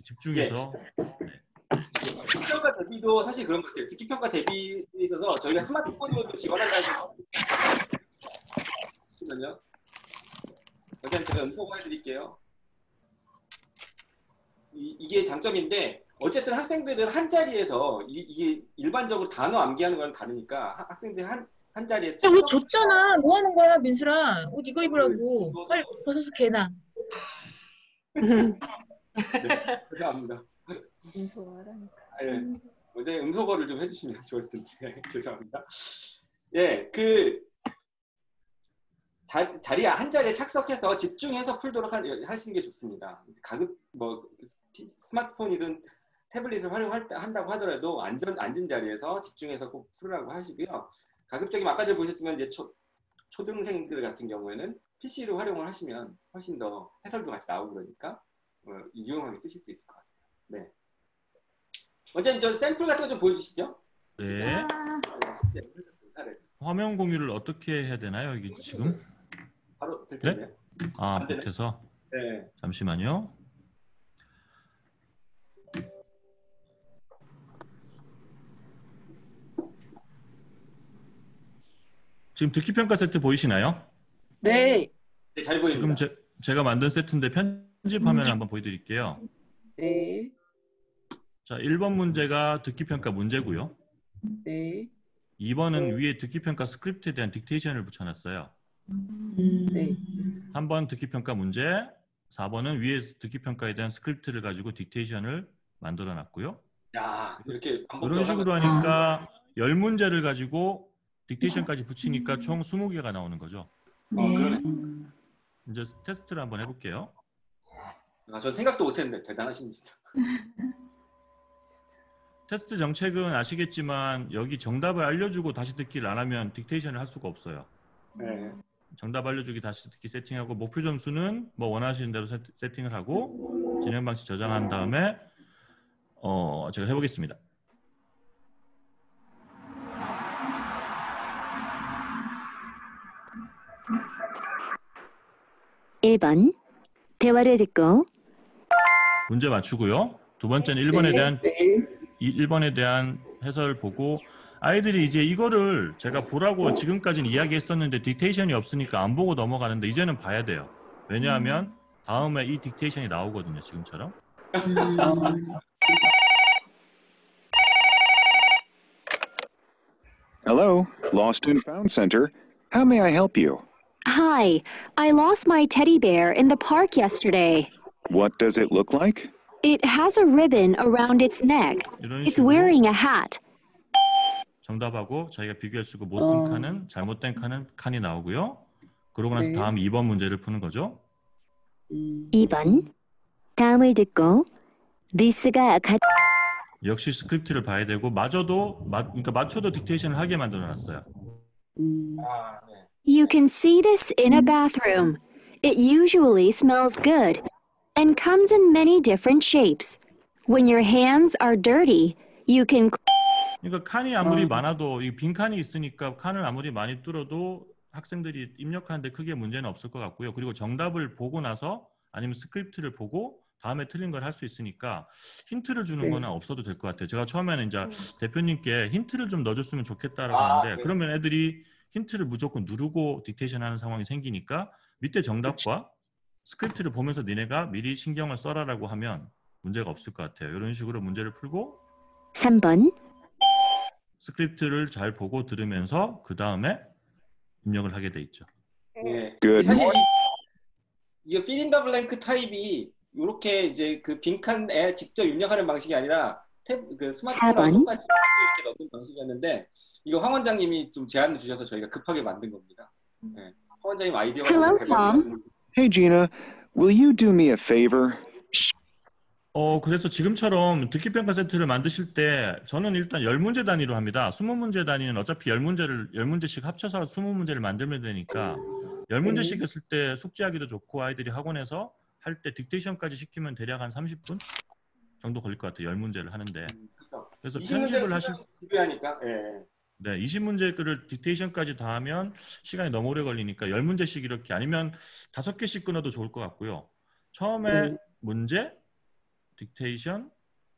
집중해서 듣기평가 대비도 사실 그런 것 같아요. 듣기평가 대비에 있어서 저희가 스마트폰으로도 지원한다고 잠시만요. 일단 제가 음소거 해드릴게요. 이게 장점인데 어쨌든 학생들은 한 자리에서 이게 일반적으로 단어 암기하는 거랑 다르니까 학생들이 한 자리에 옷 줬잖아. 뭐 하는 거야, 민수라? 옷 이거 입으라고. 빨리 벗어서 개나. 네, 죄송합니다. 예, 어제 음소거를 좀 해주시면 좋을 텐데 죄송합니다. 예, 자리에 한 자리에 착석해서 집중해서 풀도록 하시는 게 좋습니다. 가급 뭐 스마트폰이든 태블릿을 활용한다고 하더라도 앉은 자리에서 집중해서 꼭 풀으라고 하시고요. 가급적이면 아까 전에 보셨지만 이제 초등생들 같은 경우에는 PC를 활용을 하시면 훨씬 더 해설도 같이 나오고 그러니까 유용하게 쓰실 수 있을 것 같아요. 네. 원장님 저 샘플 같은 거 좀 보여주시죠. 네. 화면 공유를 어떻게 해야 되나요? 이게 지금? 바로 될 텐데요. 네? 못해서? 네. 잠시만요. 지금 듣기평가 세트 보이시나요? 네. 네, 잘 보입니다. 지금 제가 만든 세트인데 편집 화면을 한번 보여드릴게요. 네. 자, 1번 문제가 듣기평가 문제고요. 네. 2번은 위에 듣기평가 스크립트에 대한 딕테이션을 붙여놨어요. 네. 3번 듣기평가 문제, 4번은 위에 듣기평가에 대한 스크립트를 가지고 딕테이션을 만들어놨고요. 야, 이렇게 이런 식으로 하니까 10문제를 가지고 딕테이션까지 붙이니까 총 20개가 나오는 거죠. 그러네. 이제 테스트를 한번 해볼게요. 전 생각도 못했는데 대단하십니다. 테스트 정책은 아시겠지만 여기 정답을 알려주고 다시 듣기를 안 하면 딕테이션을 할 수가 없어요. 네. 정답 알려주기 다시 듣기 세팅하고 목표 점수는 뭐 원하시는 대로 세팅을 하고 진행 방식 저장한 다음에 제가 해보겠습니다. (1번) 대화를 듣고 문제 맞추고요. 두 번째는 1번에 대한 해설을 보고 아이들이 이제 이거를 제가 보라고 지금까지는 이야기했었는데 딕테이션이 없으니까 안 보고 넘어가는데 이제는 봐야 돼요. 왜냐하면 다음에 이 딕테이션이 나오거든요. 지금처럼. Hello, Lost and Found Center. How may I help you? Hi, I lost my teddy bear in the park yesterday. What does it look like? It has a ribbon around its neck. It's wearing a hat. 정답하고 자기가 비교할 수 있고 못 쓴 칸은 잘못된 칸이 나오고요. 그러고 나서 다음 2번 문제를 푸는 거죠. 2번 다음을 듣고 리스가 역시 스크립트를 봐야 되고 그러니까 맞춰도 딕테이션을 하게 만들어놨어요. You can see this in a bathroom. It usually smells good and comes in many different shapes. When your hands are dirty, You can 그러니까 칸이 아무리 많아도 이 빈 칸이 있으니까 칸을 아무리 많이 뚫어도 학생들이 입력하는데 크게 문제는 없을 것 같고요. 그리고 정답을 보고 나서 아니면 스크립트를 보고 다음에 틀린 걸 할 수 있으니까 힌트를 주는 거는 없어도 될 것 같아요. 제가 처음에는 이제 대표님께 힌트를 좀 넣어줬으면 좋겠다라고 하는데 그러면 애들이 힌트를 무조건 누르고 딕테이션 하는 상황이 생기니까 밑에 정답과 스크립트를 보면서 니네가 미리 신경을 써라라고 하면 문제가 없을 것 같아요. 이런 식으로 문제를 풀고 3번 스크립트를 잘 보고 들으면서 그 다음에 입력을 하게 돼 있죠. 네. Good 사실 이게 fill in the blank 타입이 이렇게 이제 그 빈칸에 직접 입력하는 방식이 아니라 그 스마트폰하고 4번. 똑같이 이렇게 넣는 방식이었는데 이거 황 원장님이 좀 제안을 주셔서 저희가 급하게 만든 겁니다. 네. 황 원장님 아이디어가 Hello, 잘 Tom. 맞는 Hey, Gina, will you do me a favor? 그래서 지금처럼 듣기평가 세트를 만드실 때 저는 일단 10문제 단위로 합니다. 20문제 단위는 어차피 10문제씩 합쳐서 20문제를 만들면 되니까 10문제씩 했을 때 숙제하기도 좋고 아이들이 학원에서 할 때 딕테이션까지 시키면 대략 한 30분 정도 걸릴 것 같아요. 10문제를 하는데. 그래서 편집을 하실 비교하니까. 네, 20문제를 딕테이션까지 다 하면 시간이 너무 오래 걸리니까 10문제씩 이렇게 아니면 5개씩 끊어도 좋을 것 같고요. 처음에 문제, 딕테이션,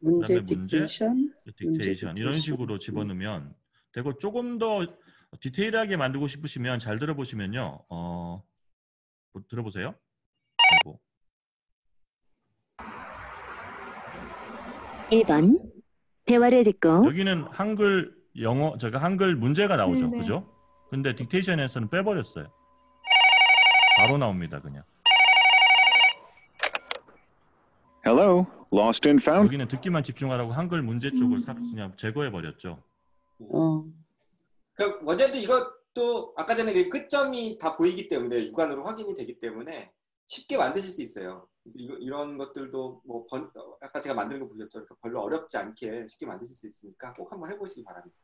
그다음에 문제, 딕테이션 이런 식으로 집어넣으면 되고 조금 더 디테일하게 만들고 싶으시면 잘 들어보시면요. 들어보세요. 그리고 1번 대화를 듣고 여기는 한글 영어 제가 한글 문제가 나오죠. 그죠? 근데 딕테이션에서는 빼버렸어요. 바로 나옵니다. 그냥. Hello, lost and found. 여기는 듣기만 집중하라고 한글 문제 쪽을 싹 그냥 제거해버렸죠. 그 원장도 이것도 아까 전에 그 끝점이 다 보이기 때문에 육안으로 확인이 되기 때문에 쉽게 만드실 수 있어요. 이런 것들도 뭐 아까 제가 만드는 거 보셨죠? 별로 어렵지 않게 쉽게 만드실 수 있으니까 꼭 한번 해보시기 바랍니다.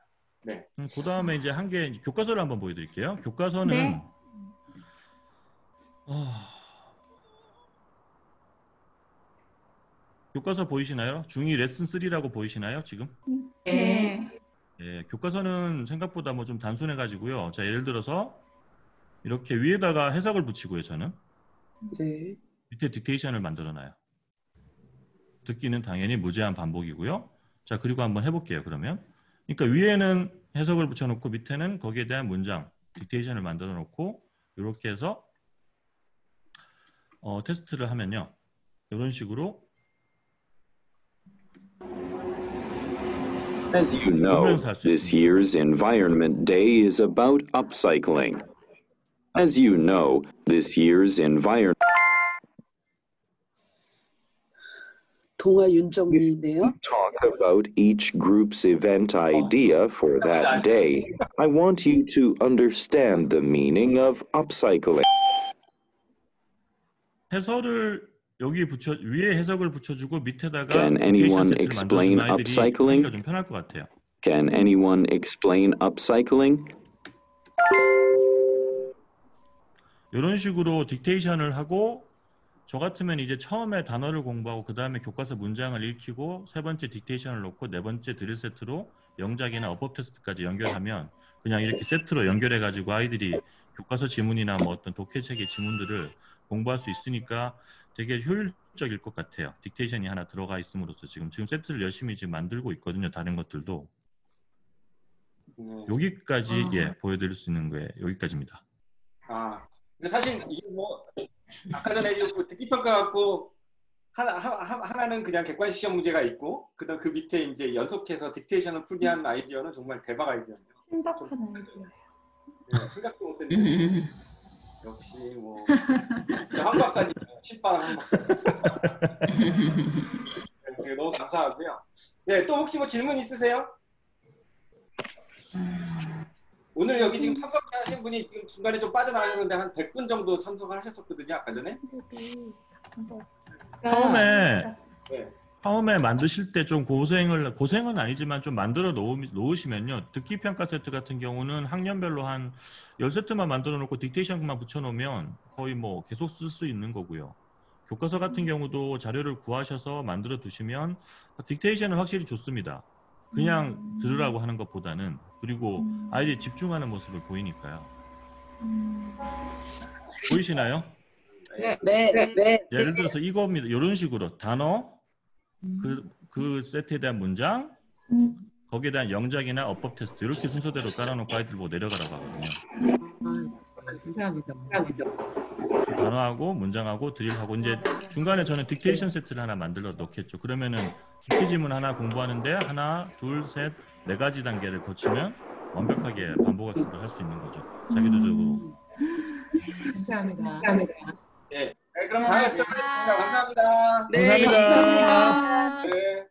네. 그 다음에 이제 한 개 교과서를 한번 보여드릴게요. 교과서는 교과서 보이시나요? 중2 레슨 3라고 보이시나요? 지금? 네. 예, 교과서는 생각보다 뭐 좀 단순해가지고요. 자, 예를 들어서 이렇게 위에다가 해석을 붙이고요. 저는 밑에 딕테이션을 만들어놔요. 듣기는 당연히 무제한 반복이고요. 자, 그리고 한번 해볼게요. 그러면 그러니까 위에는 해석을 붙여놓고 밑에는 거기에 대한 문장 딕테이션을 만들어 놓고 이렇게 해서 테스트를 하면요. 이런 식으로 As you know, this year's Environment Day is about upcycling. As you know, this year's environment 동아 윤정민이네요. talk about each group's event idea for that day. I want you to understand the meaning of upcycling. 해설을 여기 위에 해석을 붙여주고 밑에다가 Can anyone explain upcycling? 좀 편할 것 같아요. Can anyone explain upcycling? 이런 식으로 딕테이션을 하고 저 같으면 이제 처음에 단어를 공부하고 그 다음에 교과서 문장을 읽히고 세 번째 딕테이션을 놓고 네 번째 드릴 세트로 영작이나 어법 테스트까지 연결하면 그냥 이렇게 세트로 연결해가지고 아이들이 교과서 지문이나 뭐 어떤 독해책의 지문들을 공부할 수 있으니까 되게 효율적일 것 같아요. 딕테이션이 하나 들어가 있음으로써 지금 세트를 열심히 지금 만들고 있거든요. 다른 것들도. 여기까지 보여드릴 수 있는 거예요. 여기까지입니다. 근데 사실 이게 뭐 아까 전에 그 듣기평가 갖고 하나는 그냥 객관식 시험 문제가 있고 그다음 그 밑에 이제 연속해서 딕테이션을 풀게 하는 아이디어는 정말 대박 아이디어예요. 신박한 아이디어예요. 네, 생각도 못했는데 역시 뭐 황 박사님, 신바람 황 박사님. 네, 너무 감사하고요. 네, 또 혹시 뭐 질문 있으세요? 오늘 여기 지금 참석하신 분이 지금 중간에 좀 빠져나가셨는데 한 100분 정도 참석을 하셨었거든요, 아까 전에. 처음에 만드실 때 좀 고생은 아니지만 좀 만들어 놓으시면요. 듣기평가 세트 같은 경우는 학년별로 한 10세트만 만들어 놓고 딕테이션만 붙여 놓으면 거의 뭐 계속 쓸 수 있는 거고요. 교과서 같은 경우도 자료를 구하셔서 만들어 두시면 딕테이션은 확실히 좋습니다. 그냥 들으라고 하는 것보다는 그리고 아이들이 집중하는 모습을 보이니까요. 보이시나요? 네. 예를 들어서 이겁니다. 이런 식으로 단어 그 세트에 대한 문장 거기에 대한 영작이나 어법 테스트 이렇게 순서대로 깔아놓고 아이들 보고 내려가라고 하거든요. 감사합니다. 단어하고 문장하고 드릴하고 이제 중간에 저는 딕테이션 세트를 하나 만들어 놓겠죠. 그러면은 딕테 지문 하나 공부하는데 하나, 둘, 셋, 네 가지 단계를 거치면 완벽하게 반복 학습을 할 수 있는 거죠. 자기도적으로. 감사합니다. 네, 그럼 다음에 뵙도록 하겠습니다. 감사합니다. 네, 감사합니다. 네.